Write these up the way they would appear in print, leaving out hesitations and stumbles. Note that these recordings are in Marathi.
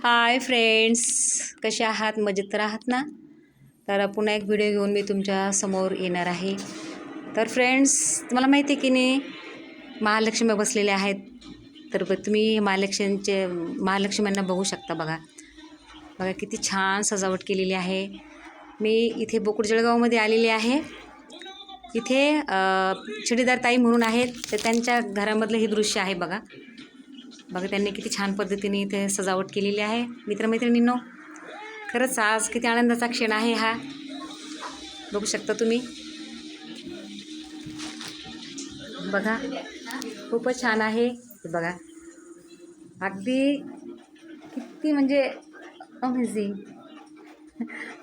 हाय फ्रेंड्स, कसे आहात? मजेत तर आहात ना? तर पुन्हा एक व्हिडिओ घेऊन मी तुमच्या समोर येणार आहे. तर फ्रेंड्स, तुम्हाला माहिती आहे की नाही, महालक्ष्मी बसलेल्या आहेत. तर तुम्ही महालक्ष्म्यांना बघू शकता. बघा बघा किती छान सजावट केलेली आहे. मी इथे बोकुड जळगावमध्ये आलेली आहे. इथे छिडीदार ताई म्हणून आहेत, तर त्यांच्या घरामधलं हे दृश्य आहे. बघा बघा त्यांनी किती छान पद्धतीने इथे सजावट केलेली आहे. मित्रमैत्रिणींनो, खरंच आज किती आनंदाचा क्षण आहे हा. बघू शकता तुम्ही. बघा खूपच छान आहे. बघा अगदी किती म्हणजे अमेझिंग.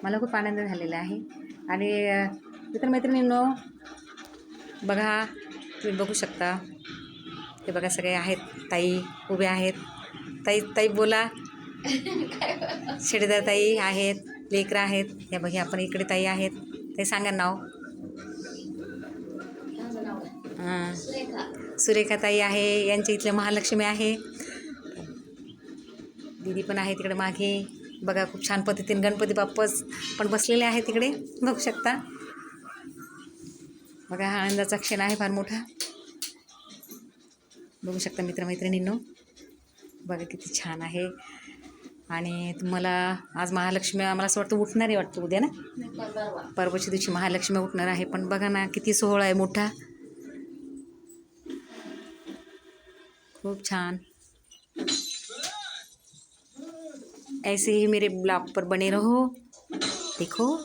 मला खूप आनंद झालेला आहे. आणि मित्रमैत्रिणींनो, बघा तुम्ही बघू शकता. हे बघा सगळे आहेत, ताई उभे आहेत. ताई ताई बोला. शिडेदार ताई आहेत, लेकरं आहेत. हे बघा आपण इकडे ताई आहेत. ते सांगा नाव. सुरेखा ताई आहे. यांच्या इथल्या महालक्ष्मी आहे. दीदी पण आहे तिकडे मागे. बघा खूप छान पद्धतीने गणपती बाप्पाच पण बसलेले आहेत तिकडे, बघू शकता. बघा हा आनंदाचा क्षण आहे फार मोठा. बघू शकता मित्रमैत्रिणींनो. बघा किती छान आहे. आणि तुम्हाला आज महालक्ष्मी आम्हाला असं वाटतं उठणार आहे, वाटतं उद्या ना, परवाच्या दिवशी महालक्ष्मी उठणार आहे. पण बघा ना किती सोहळा आहे मोठा, खूप छान. ऐसे ही मेरे ब्लॉग पर बने रहो. देखो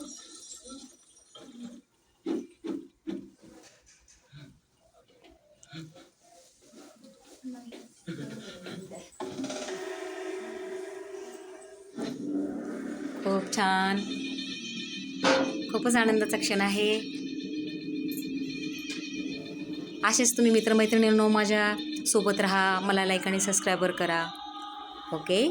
खूप छान, खूपच आनंदाचा क्षण आहे. असेच तुम्ही मित्रमैत्रिणींनो माझ्या सोबत राहा. मला लाईक आणि सबस्क्राईबर करा. ओके.